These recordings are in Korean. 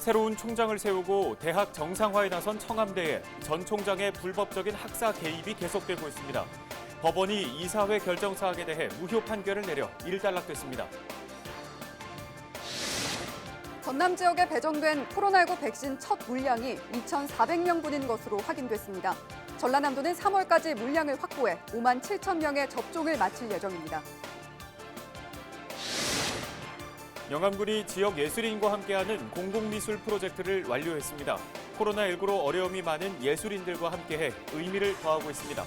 새로운 총장을 세우고 대학 정상화에 나선 청와대에 전 총장의 불법적인 학사 개입이 계속되고 있습니다. 법원이 이사회 결정 사항에 대해 무효 판결을 내려 일단락됐습니다. 전남 지역에 배정된 코로나19 백신 첫 물량이 2,400명분인 것으로 확인됐습니다. 전라남도는 3월까지 물량을 확보해 5만 7천 명의 접종을 마칠 예정입니다. 영암군이 지역 예술인과 함께하는 공공미술 프로젝트를 완료했습니다. 코로나19로 어려움이 많은 예술인들과 함께해 의미를 더하고 있습니다.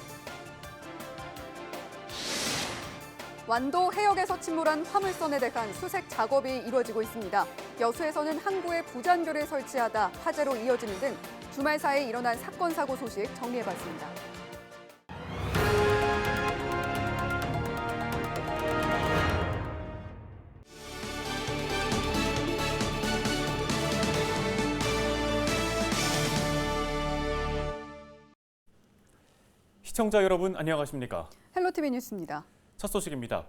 완도 해역에서 침몰한 화물선에 대한 수색 작업이 이루어지고 있습니다. 여수에서는 항구에 부잔교를 설치하다 화재로 이어지는 등 주말 사이에 일어난 사건 사고 소식 정리해봤습니다. 시청자 여러분 안녕하십니까? 헬로티비 뉴스입니다. 첫 소식입니다.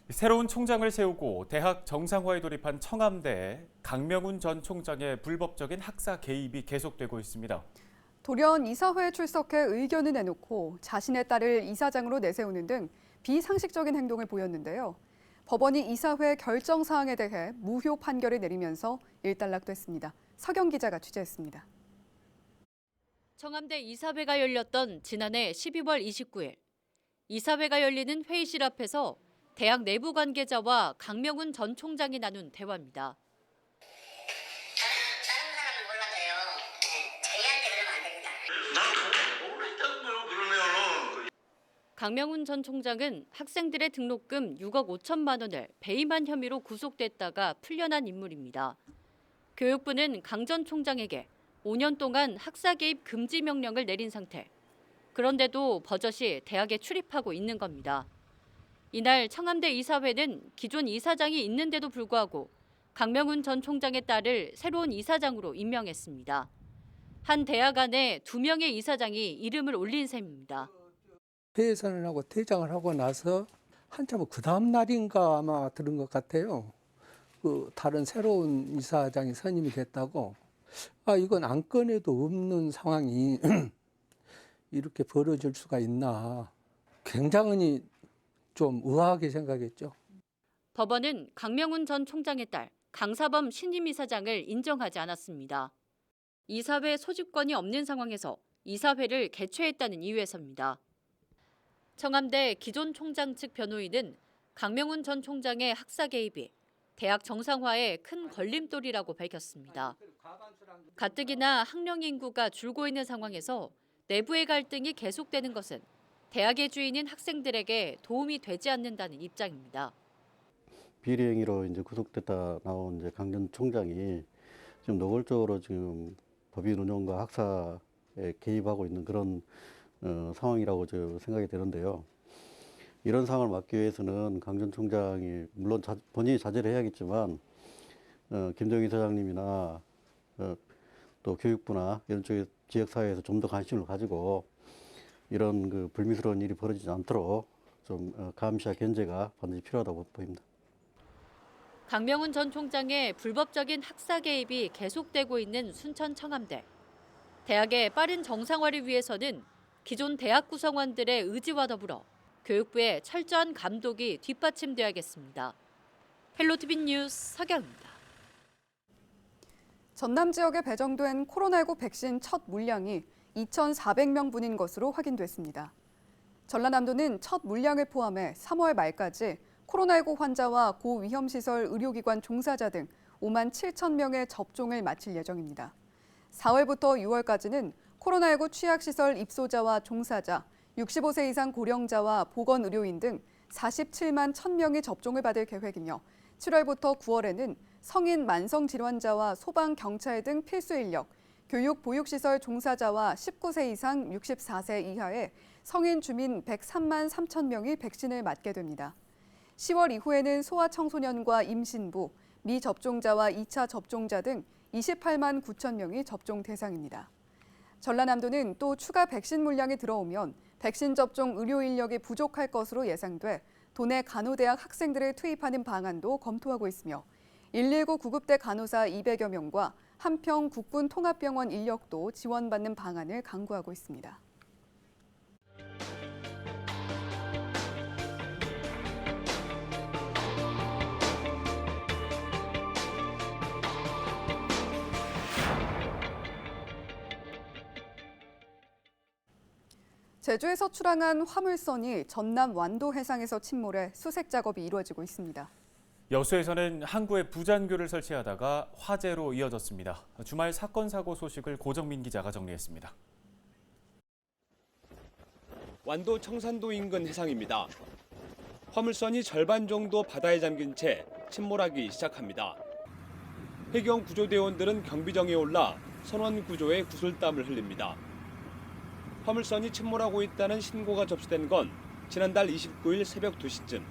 새로운 총장을 세우고 대학 정상화에 돌입한 청와대에 강명훈 전 총장의 불법적인 학사 개입이 계속되고 있습니다. 돌연 이사회에 출석해 의견을 내놓고 자신의 딸을 이사장으로 내세우는 등 비상식적인 행동을 보였는데요. 법원이 이사회 결정 사항에 대해 무효 판결을 내리면서 일단락됐습니다. 서경 기자가 취재했습니다. 청와대 이사회가 열렸던 지난해 12월 29일. 이사회가 열리는 회의실 앞에서 대학 내부 관계자와 강명훈 전 총장이 나눈 대화입니다. 다른 사람은 몰라도요. 저희한테 그러면 안 됩니다. 나도 모르겠다고요, 그러면. 강명훈 전 총장은 학생들의 등록금 6억 5천만 원을 배임한 혐의로 구속됐다가 풀려난 인물입니다. 교육부는 강 전 총장에게 5년 동안 학사 개입 금지 명령을 내린 상태. 그런데도 버젓이 대학에 출입하고 있는 겁니다. 이날 청와대 이사회는 기존 이사장이 있는데도 불구하고 강명훈 전 총장의 딸을 새로운 이사장으로 임명했습니다. 한 대학 안에 2명의 이사장이 이름을 올린 셈입니다. 회의선을 하고 퇴장을 하고 나서 한참 그 다음 날인가 아마 들은 것 같아요. 그 다른 새로운 이사장이 선임이 됐다고. 이건 안건에도 없는 상황이 이렇게 벌어질 수가 있나. 굉장히 좀 의아하게 생각했죠. 법원은 강명훈 전 총장의 딸 강사범 신임 이사장을 인정하지 않았습니다. 이사회 소집권이 없는 상황에서 이사회를 개최했다는 이유에서입니다. 청와대 기존 총장 측 변호인은 강명훈 전 총장의 학사 개입이 대학 정상화에 큰 걸림돌이라고 밝혔습니다. 가뜩이나 학령 인구가 줄고 있는 상황에서 내부의 갈등이 계속되는 것은 대학의 주인인 학생들에게 도움이 되지 않는다는 입장입니다. 비리행위로 이제 구속됐다 나온 이제 강 전 총장이 지금 노골적으로 지금 법인 운영과 학사에 개입하고 있는 그런 상황이라고 저 생각이 되는데요. 이런 상황을 막기 위해서는 강 전 총장이 물론 본인이 자제를 해야겠지만 김정희 사장님이나 또 교육부나 이런 쪽에 지역사회에서 좀 더 관심을 가지고 이런 그 불미스러운 일이 벌어지지 않도록 좀 감시와 견제가 반드시 필요하다고 보입니다. 강명훈 전 총장의 불법적인 학사 개입이 계속되고 있는 순천 청와대. 대학의 빠른 정상화를 위해서는 기존 대학 구성원들의 의지와 더불어 교육부의 철저한 감독이 뒷받침돼야겠습니다. 헬로티비 뉴스 서경입니다. 전남 지역에 배정된 코로나19 백신 첫 물량이 2,400명분인 것으로 확인됐습니다. 전라남도는 첫 물량을 포함해 3월 말까지 코로나19 환자와 고위험시설 의료기관 종사자 등 5만 7천 명의 접종을 마칠 예정입니다. 4월부터 6월까지는 코로나19 취약시설 입소자와 종사자, 65세 이상 고령자와 보건의료인 등 47만 1,000명이 접종을 받을 계획이며 7월부터 9월에는 성인 만성질환자와 소방, 경찰 등 필수 인력, 교육, 보육시설 종사자와 19세 이상 64세 이하의 성인 주민 103만 3천 명이 백신을 맞게 됩니다. 10월 이후에는 소아청소년과 임신부, 미접종자와 2차 접종자 등 28만 9천 명이 접종 대상입니다. 전라남도는 또 추가 백신 물량이 들어오면 백신 접종 의료 인력이 부족할 것으로 예상돼 도내 간호대학 학생들을 투입하는 방안도 검토하고 있으며 119 구급대 간호사 200여 명과 한평 국군 통합병원 인력도 지원받는 방안을 강구하고 있습니다. 제주에서 출항한 화물선이 전남 완도 해상에서 침몰해 수색 작업이 이루어지고 있습니다. 여수에서는 항구에 부잔교를 설치하다가 화재로 이어졌습니다. 주말 사건 사고 소식을 고정민 기자가 정리했습니다. 완도 청산도 인근 해상입니다. 화물선이 절반 정도 바다에 잠긴 채 침몰하기 시작합니다. 해경 구조대원들은 경비정에 올라 선원 구조에 구슬땀을 흘립니다. 화물선이 침몰하고 있다는 신고가 접수된 건 지난달 29일 새벽 2시쯤.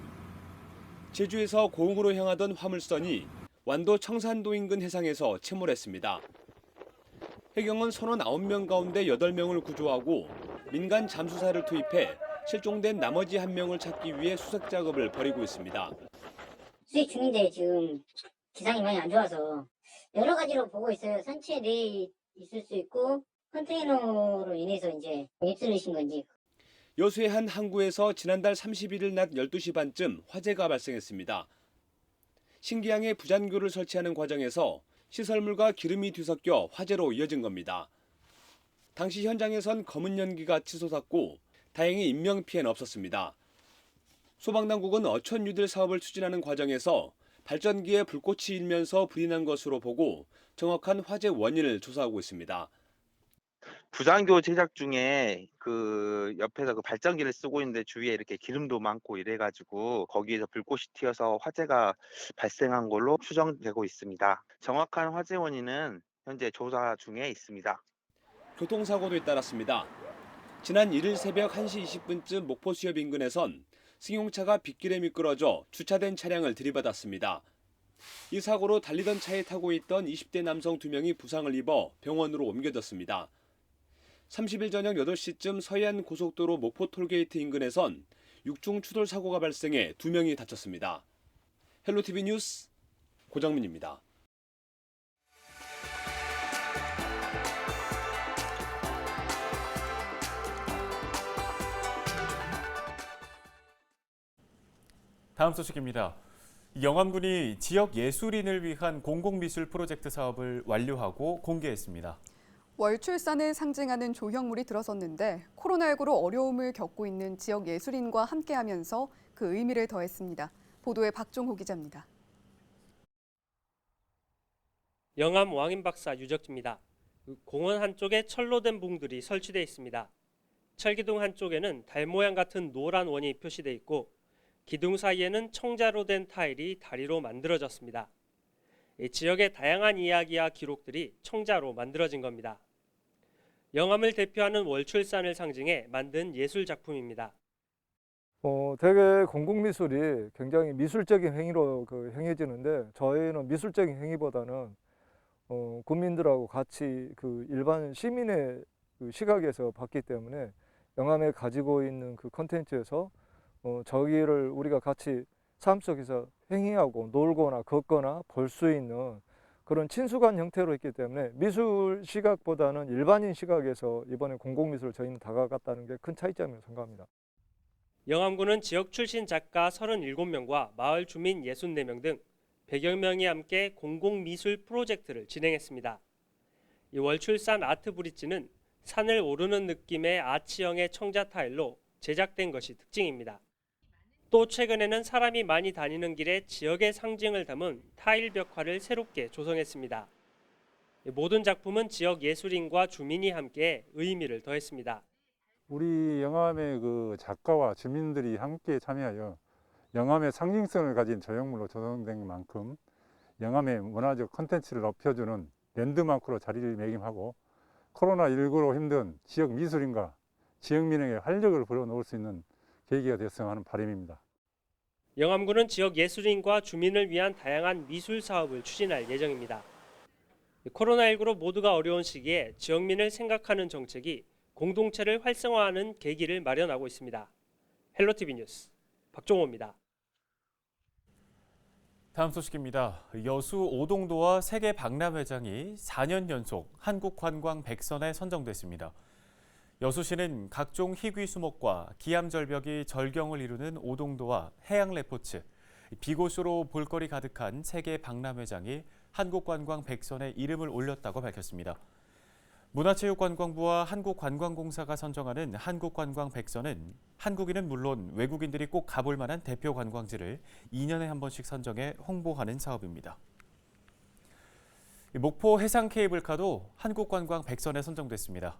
제주에서 고흥으로 향하던 화물선이 완도 청산도 인근 해상에서 침몰했습니다. 해경은 선원 9명 가운데 8명을 구조하고 민간 잠수사를 투입해 실종된 나머지 1명을 찾기 위해 수색 작업을 벌이고 있습니다. 수색 중인데 지금 기상이 많이 안 좋아서 여러 가지로 보고 있어요. 산체 내에 있을 수 있고 컨테이너로 인해서 이제 휩쓸리신 건지. 여수의 한 항구에서 지난달 31일 낮 12시 반쯤 화재가 발생했습니다. 신기항에 부잔교를 설치하는 과정에서 시설물과 기름이 뒤섞여 화재로 이어진 겁니다. 당시 현장에선 검은 연기가 치솟았고 다행히 인명피해는 없었습니다. 소방당국은 어촌 뉴딜 사업을 추진하는 과정에서 발전기에 불꽃이 일면서 불이 난 것으로 보고 정확한 화재 원인을 조사하고 있습니다. 부장교 제작 중에 그 옆에서 그 발전기를 쓰고 있는데 주위에 이렇게 기름도 많고 이래가지고 거기에서 불꽃이 튀어서 화재가 발생한 걸로 추정되고 있습니다. 정확한 화재 원인은 현재 조사 중에 있습니다. 교통사고도 잇따랐습니다. 지난 1일 새벽 1시 20분쯤 목포수협 인근에선 승용차가 빗길에 미끄러져 주차된 차량을 들이받았습니다. 이 사고로 달리던 차에 타고 있던 20대 남성 2명이 부상을 입어 병원으로 옮겨졌습니다. 30일 저녁 8시쯤 서해안 고속도로 목포 톨게이트 인근에선 6중 추돌 사고가 발생해 2명이 다쳤습니다. 헬로티비 뉴스 고정민입니다. 다음 소식입니다. 영암군이 지역 예술인을 위한 공공미술 프로젝트 사업을 완료하고 공개했습니다. 월출산을 상징하는 조형물이 들어섰는데 코로나19로 어려움을 겪고 있는 지역 예술인과 함께하면서 그 의미를 더했습니다. 보도에 박종호 기자입니다. 영암 왕인박사 유적지입니다. 공원 한쪽에 철로 된 봉들이 설치되어 있습니다. 철기둥 한쪽에는 달 모양 같은 노란 원이 표시되어 있고 기둥 사이에는 청자로 된 타일이 다리로 만들어졌습니다. 이 지역의 다양한 이야기와 기록들이 청자로 만들어진 겁니다. 영암을 대표하는 월출산을 상징해 만든 예술 작품입니다. 되게 공공미술이 굉장히 미술적인 행위로 행해지는데 저희는 미술적인 행위보다는 국민들하고 같이 일반 시민의 시각에서 봤기 때문에 영암에 가지고 있는 그 콘텐츠에서 저기를 우리가 같이 삶 속에서 행위하고 놀거나 걷거나 볼 수 있는 그런 친숙한 형태로 있기 때문에 미술 시각보다는 일반인 시각에서 이번에 공공미술을 저희는 다가갔다는 게 큰 차이점이라고 생각합니다. 영암군은 지역 출신 작가 37명과 마을 주민 64명 등 100여 명이 함께 공공미술 프로젝트를 진행했습니다. 이 월출산 아트 브릿지는 산을 오르는 느낌의 아치형의 청자 타일로 제작된 것이 특징입니다. 또 최근에는 사람이 많이 다니는 길에 지역의 상징을 담은 타일 벽화를 새롭게 조성했습니다. 모든 작품은 지역 예술인과 주민이 함께 의미를 더했습니다. 우리 영암의 그 작가와 주민들이 함께 참여하여 영암의 상징성을 가진 조형물로 조성된 만큼 영암의 문화적 콘텐츠를 높여주는 랜드마크로 자리를 매김하고 코로나19로 힘든 지역 미술인과 지역민에게 활력을 불어넣을 수 있는 계기가 됐으면 하는 바람입니다. 영암군은 지역 예술인과 주민을 위한 다양한 미술 사업을 추진할 예정입니다. 코로나19로 모두가 어려운 시기에 지역민을 생각하는 정책이 공동체를 활성화하는 계기를 마련하고 있습니다. 헬로티비 뉴스 박종호입니다. 다음 소식입니다. 여수 오동도와 세계 박람회장이 4년 연속 한국관광 100선에 선정됐습니다. 여수시는 각종 희귀 수목과 기암절벽이 절경을 이루는 오동도와 해양 레포츠, 비고수로 볼거리 가득한 세계 박람회장이 한국관광 100선에 이름을 올렸다고 밝혔습니다. 문화체육관광부와 한국관광공사가 선정하는 한국관광 100선은 한국인은 물론 외국인들이 꼭 가볼 만한 대표 관광지를 2년에 한 번씩 선정해 홍보하는 사업입니다. 목포 해상 케이블카도 한국관광 100선에 선정됐습니다.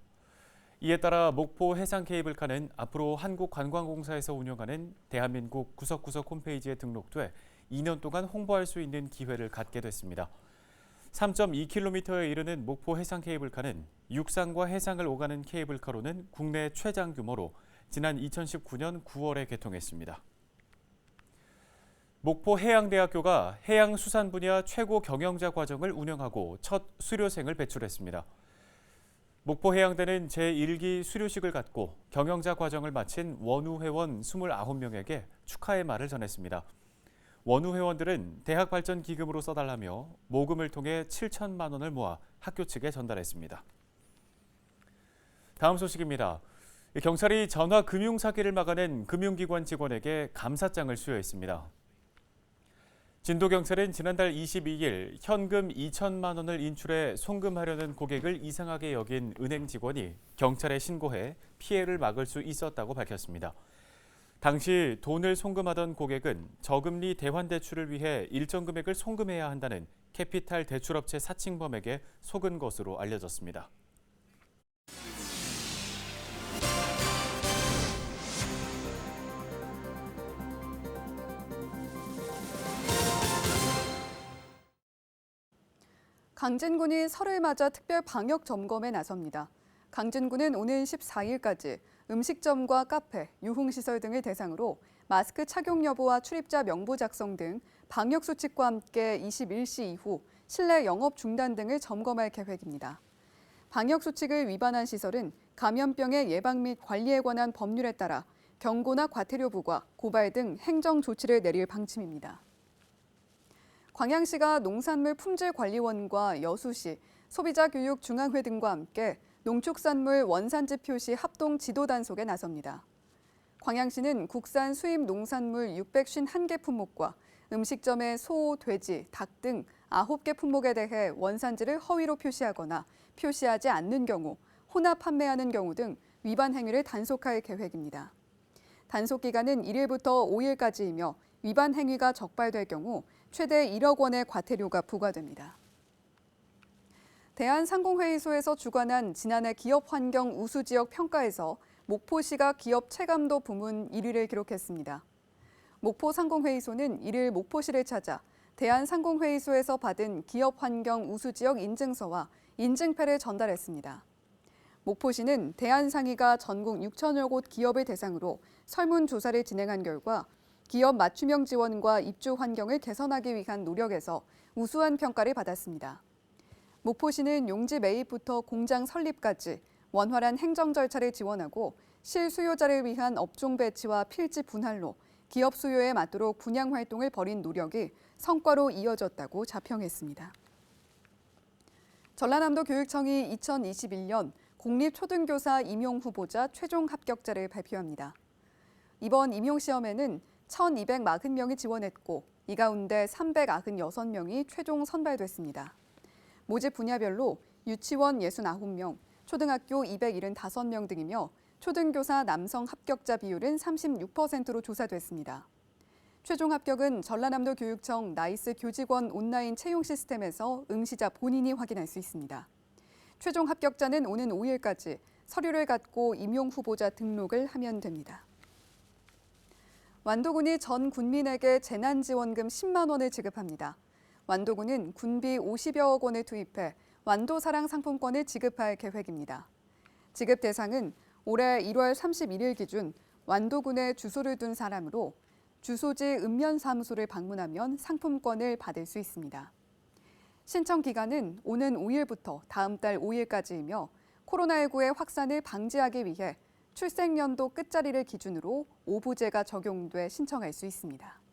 이에 따라 목포 해상 케이블카는 앞으로 한국관광공사에서 운영하는 대한민국 구석구석 홈페이지에 등록돼 2년 동안 홍보할 수 있는 기회를 갖게 됐습니다. 3.2km에 이르는 목포 해상 케이블카는 육상과 해상을 오가는 케이블카로는 국내 최장 규모로 지난 2019년 9월에 개통했습니다. 목포 해양대학교가 해양수산 분야 최고 경영자 과정을 운영하고 첫 수료생을 배출했습니다. 목포해양대는 제1기 수료식을 갖고 경영자 과정을 마친 원우 회원 29명에게 축하의 말을 전했습니다. 원우 회원들은 대학 발전 기금으로 써달라며 모금을 통해 7천만 원을 모아 학교 측에 전달했습니다. 다음 소식입니다. 경찰이 전화 금융 사기를 막아낸 금융기관 직원에게 감사장을 수여했습니다. 진도경찰은 지난달 22일 현금 2천만 원을 인출해 송금하려는 고객을 이상하게 여긴 은행 직원이 경찰에 신고해 피해를 막을 수 있었다고 밝혔습니다. 당시 돈을 송금하던 고객은 저금리 대환 대출을 위해 일정 금액을 송금해야 한다는 캐피탈 대출업체 사칭범에게 속은 것으로 알려졌습니다. 강진군이 설을 맞아 특별 방역 점검에 나섭니다. 강진군은 오는 14일까지 음식점과 카페, 유흥시설 등을 대상으로 마스크 착용 여부와 출입자 명부 작성 등 방역 수칙과 함께 21시 이후 실내 영업 중단 등을 점검할 계획입니다. 방역 수칙을 위반한 시설은 감염병의 예방 및 관리에 관한 법률에 따라 경고나 과태료 부과, 고발 등 행정 조치를 내릴 방침입니다. 광양시가 농산물품질관리원과 여수시, 소비자교육중앙회 등과 함께 농축산물 원산지 표시 합동 지도 단속에 나섭니다. 광양시는 국산 수입 농산물 651개 품목과 음식점의 소, 돼지, 닭 등 9개 품목에 대해 원산지를 허위로 표시하거나 표시하지 않는 경우, 혼합 판매하는 경우 등 위반 행위를 단속할 계획입니다. 단속 기간은 1일부터 5일까지이며 위반 행위가 적발될 경우 최대 1억 원의 과태료가 부과됩니다. 대한상공회의소에서 주관한 지난해 기업환경 우수지역 평가에서 목포시가 기업 체감도 부문 1위를 기록했습니다. 목포상공회의소는 1일 목포시를 찾아 대한상공회의소에서 받은 기업환경 우수지역 인증서와 인증패를 전달했습니다. 목포시는 대한상의가 전국 6천여 곳 기업을 대상으로 설문조사를 진행한 결과 기업 맞춤형 지원과 입주 환경을 개선하기 위한 노력에서 우수한 평가를 받았습니다. 목포시는 용지 매입부터 공장 설립까지 원활한 행정 절차를 지원하고 실수요자를 위한 업종 배치와 필지 분할로 기업 수요에 맞도록 분양 활동을 벌인 노력이 성과로 이어졌다고 자평했습니다. 전라남도 교육청이 2021년 공립초등교사 임용 후보자 최종 합격자를 발표합니다. 이번 임용시험에는 1,240명이 지원했고 이 가운데 396명이 최종 선발됐습니다. 모집 분야별로 유치원 69명, 초등학교 275명 등이며 초등교사 남성 합격자 비율은 36%로 조사됐습니다. 최종 합격은 전라남도 교육청 나이스 교직원 온라인 채용 시스템에서 응시자 본인이 확인할 수 있습니다. 최종 합격자는 오는 5일까지 서류를 갖고 임용 후보자 등록을 하면 됩니다. 완도군이 전 군민에게 재난지원금 10만 원을 지급합니다. 완도군은 군비 50여억 원을 투입해 완도사랑 상품권을 지급할 계획입니다. 지급 대상은 올해 1월 31일 기준 완도군에 주소를 둔 사람으로 주소지 읍면사무소를 방문하면 상품권을 받을 수 있습니다. 신청 기간은 오는 5일부터 다음 달 5일까지이며 코로나19의 확산을 방지하기 위해 출생연도 끝자리를 기준으로 오부제가 적용돼 신청할 수 있습니다.